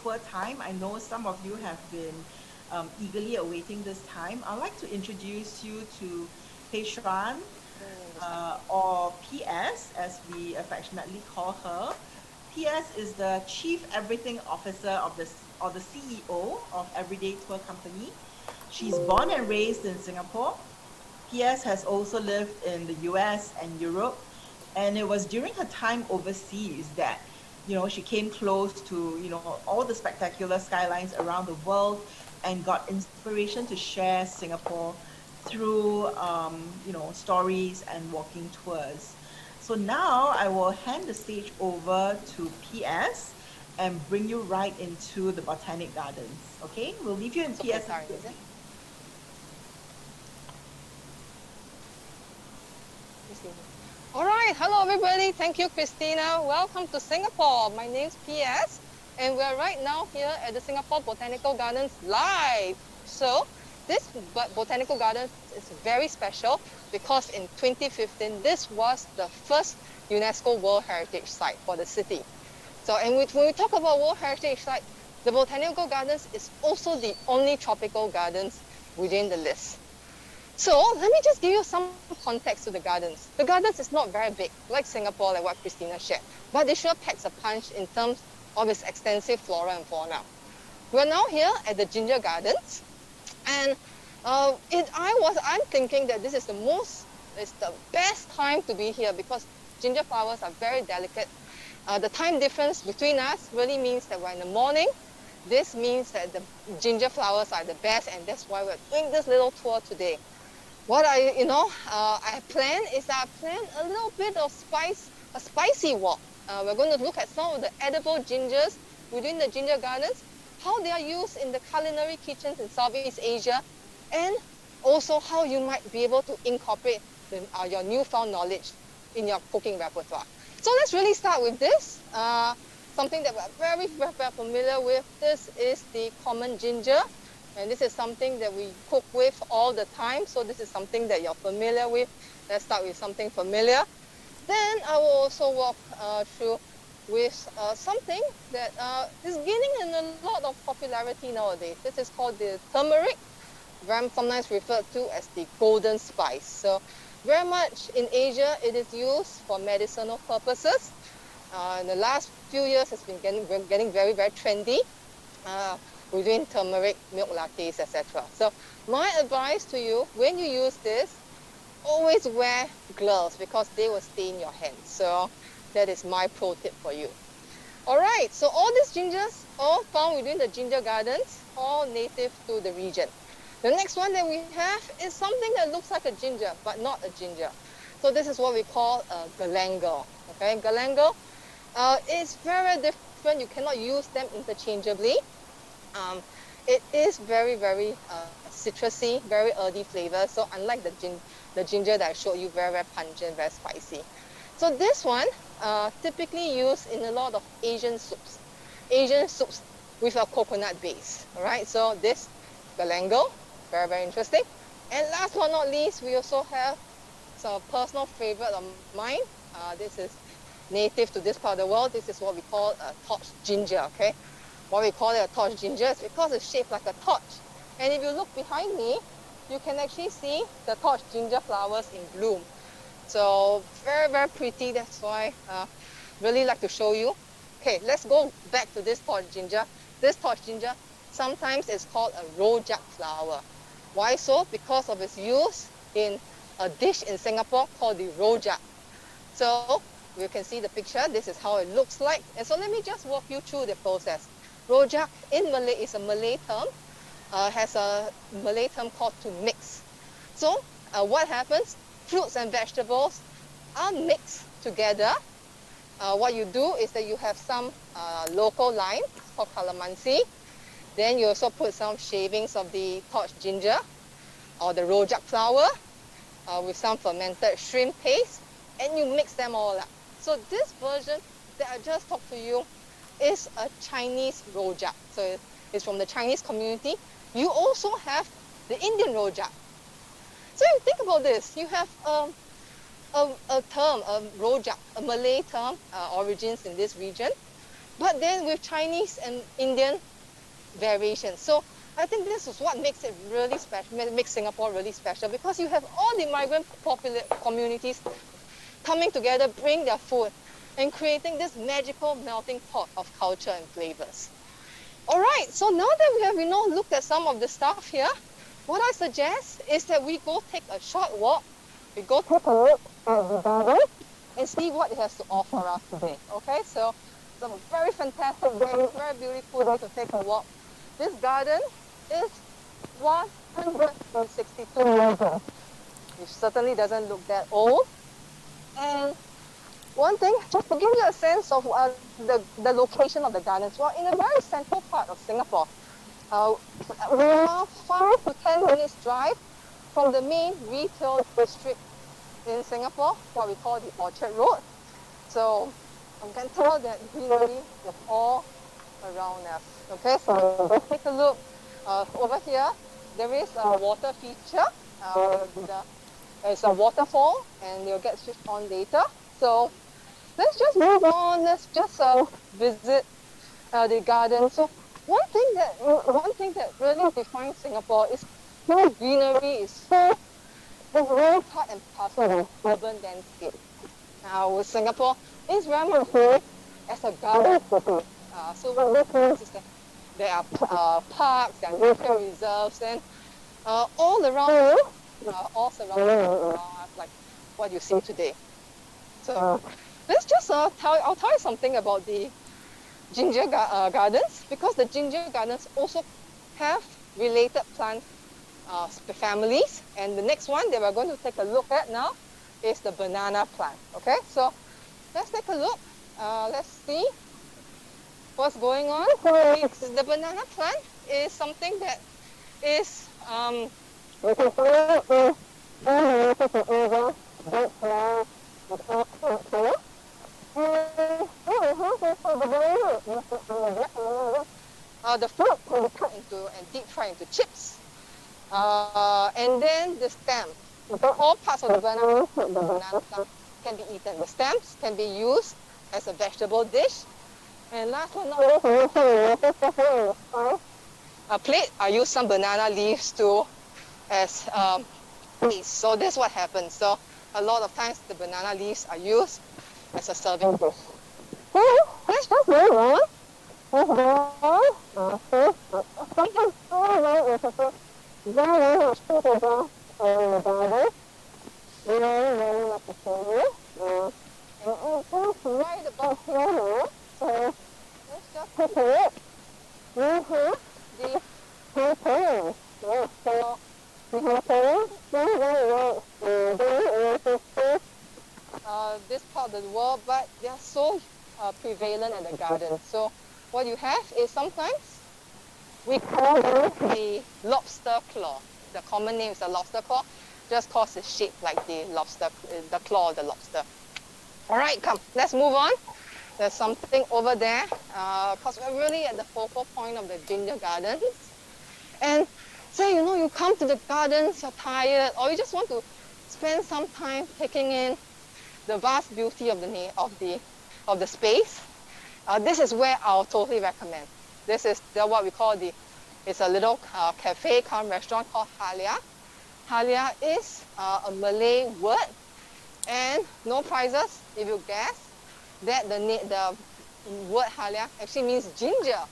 tour time. I know some of you have been eagerly awaiting this time. I'd like to introduce you to Peishran, or PS, as we affectionately call her. PS is the Chief Everything Officer of or the CEO of Everyday Tour Company. She's born and raised in Singapore. PS has also lived in the US and Europe, and it was during her time overseas that she came close to all the spectacular skylines around the world and got inspiration to share Singapore through stories and walking tours. So now I will hand the stage over to PS and bring you right into the Botanic Gardens. Okay, we'll leave you in Okay, PS. sorry, is it? All right, hello everybody. Thank you, Christina. Welcome to Singapore. My name's PS, and we're right now here at the Singapore Botanical Gardens live. So this Botanical Gardens is very special because in 2015, this was the first UNESCO World Heritage Site for the city. So, and when we talk about World Heritage Site, the Botanical Gardens is also the only tropical gardens within the list. So let me just give you some context to the gardens. The gardens is not very big, like Singapore, like what Christina shared, but it sure packs a punch in terms of its extensive flora and fauna. We're now here at the Ginger Gardens, and I'm thinking that this is the best time to be here because ginger flowers are very delicate. The time difference between us really means that we're in the morning. This means that the ginger flowers are the best, and that's why we're doing this little tour today. What I plan a little bit of a spicy walk. We're going to look at some of the edible gingers within the ginger gardens, how they are used in the culinary kitchens in Southeast Asia, and also how you might be able to incorporate your newfound knowledge in your cooking repertoire. So let's really start with this. Something that we're very, very, very familiar with. This is the common ginger. And this is something that we cook with all the time. So this is something that you're familiar with. Let's start with something familiar. Then I will also walk through with something that is gaining a lot of popularity nowadays. This is called the turmeric, sometimes referred to as the golden spice. So very much in Asia, it is used for medicinal purposes. In the last few years, it's been getting very, very trendy. We're doing turmeric, milk lattes, etc. So my advice to you, when you use this, always wear gloves because they will stain your hands. So that is my pro tip for you. All right, so all these gingers, all found within the ginger gardens, all native to the region. The next one that we have is something that looks like a ginger, but not a ginger. So this is what we call a galangal. Okay, galangal is very different. You cannot use them interchangeably. It is very, very citrusy, very earthy flavor. So unlike the ginger that I showed you, very, very pungent, very spicy. So this one typically used in a lot of Asian soups with a coconut base. All right, so this galangal, very, very interesting. And last but not least, we also have a personal favorite of mine. This is native to this part of the world. This is what we call a torch ginger. Okay. Why we call it a torch ginger is because it's shaped like a torch. And if you look behind me, you can actually see the torch ginger flowers in bloom. So very, very pretty. That's why I really like to show you. Okay, let's go back to this torch ginger. This torch ginger, sometimes it's called a rojak flower. Why so? Because of its use in a dish in Singapore called the rojak. So you can see the picture. This is how it looks like. And so let me just walk you through the process. Rojak in Malay is a Malay term, has a Malay term called to mix. So what happens? Fruits and vegetables are mixed together. What you do is that you have some local lime called calamansi. Then you also put some shavings of the torch ginger or the rojak flower with some fermented shrimp paste, and you mix them all up. So this version that I just talked to you is a Chinese rojak. So it's from the Chinese community. You also have the Indian rojak. So you think about this. You have a term, a rojak, a Malay term, origins in this region. but then with Chinese and Indian variations. So I think this is what makes it really special, makes Singapore really special, because you have all the migrant communities coming together, bring their food, and creating this magical melting pot of culture and flavors. All right, so now that we have, looked at some of the stuff here, what I suggest is that we go take a short walk. We go take a look at the garden and see what it has to offer us today. Okay, so it's a very fantastic day, very beautiful day to take a walk. This garden is 162 years old, which certainly doesn't look that old. And one thing, just to give you a sense of the location of the gardens, well, in a very central part of Singapore. We are 5 to 10 minutes drive from the main retail district in Singapore, what we call the Orchid Road. So you can tell that greenery is all around us. Okay, so let's take a look. Over here, there is a water feature. It's a waterfall, and you'll get switched on later. So let's just move on. Let's just visit the garden. So one thing that really defines Singapore is how greenery is really part and parcel of urban landscape. Now, Singapore is very much known as a garden city. So what this means is that there are parks, there are nature reserves, and all around you, all surrounding around us, like what you see today. So let's just I'll tell you something about the ginger gardens, because the ginger gardens also have related plant families. And the next one that we're going to take a look at now is the banana plant. Okay, so let's take a look. Let's see what's going on. The banana plant is something that is we can find it the fruit can be cut into and deep fried into chips. And then the stem. All parts of the banana plant can be eaten. The stems can be used as a vegetable dish. And last but not least, a plate. I use some banana leaves too as base. So that's what happens. So a lot of times the banana leaves are used as a serving dish. So let's just move on. Something very interesting. Very much people in the garden. Very much to show you. And it's right about here now. So let's just take a look. We have the campaigns. Yes, so the campaigns, this part of the world, but they are so prevalent in the garden. So what you have is sometimes we call them the lobster claw. The common name is the lobster claw, just because it's shaped like the lobster, the claw of the lobster. All right, come, let's move on. There's something over there, because we're really at the focal point of the ginger gardens. And say, you come to the gardens, you're tired, or you just want to spend some time taking in the vast beauty of the space. This is where I'll totally recommend. This is what we call it's a little cafe cum restaurant called Halia. Halia is a Malay word, and no prizes if you guess that the word Halia actually means ginger.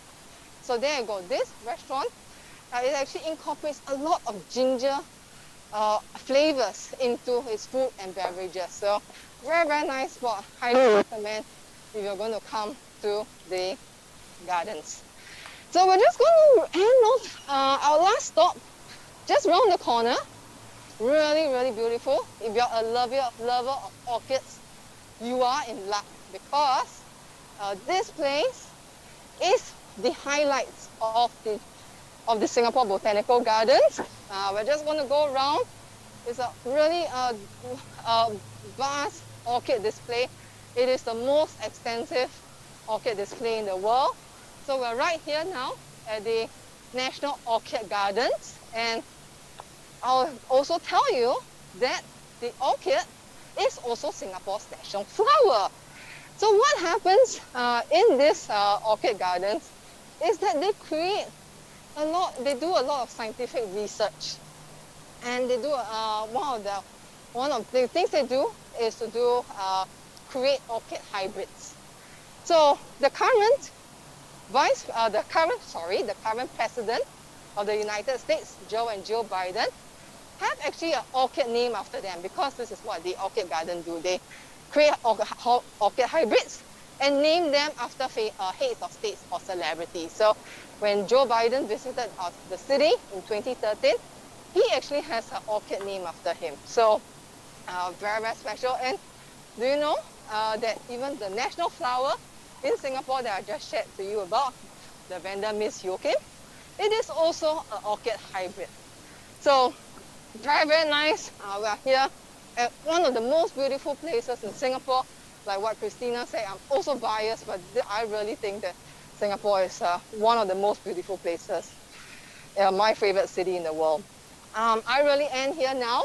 So there you go. This restaurant, it actually incorporates a lot of ginger flavors into its food and beverages. So very, very nice spot. Highly recommend if you're going to come to the gardens. So we're just going to end off our last stop just around the corner. Really, really beautiful. If you're a lover of orchids, you are in luck, because this place is the highlights of the Singapore Botanical Gardens. We're just going to go around. It's a really vast orchid display. It is the most extensive orchid display in the world. So we're right here now at the National Orchid Gardens, and I'll also tell you that the orchid is also Singapore's national flower. So what happens in this orchid gardens is that they create a lot, they do a lot of scientific research. And they do, one of the things they do is to do, create orchid hybrids. So the current the current president of the United States, Joe and Jill Biden, have actually an orchid named after them, because this is what the Orchid Garden do. They create orchid hybrids and name them after heads of states or celebrities. So when Joe Biden visited the city in 2013, he actually has an orchid named after him. So very, very special. And do you know that even the national flower in Singapore that I just shared to you about, the Vanda Miss Joachim, it is also an orchid hybrid. So very, very nice. We are here at one of the most beautiful places in Singapore. Like what Christina said, I'm also biased, but I really think that Singapore is one of the most beautiful places. My favorite city in the world. I really end here now.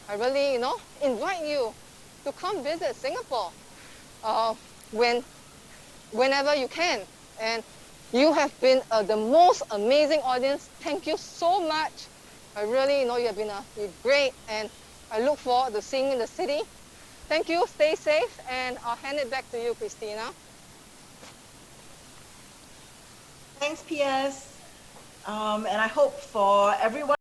I really, invite you to come visit Singapore whenever you can. And you have been the most amazing audience. Thank you so much. I really know you have been great, and I look forward to seeing you in the city. Thank you, stay safe, and I'll hand it back to you, Christina. Thanks, PS. And I hope for everyone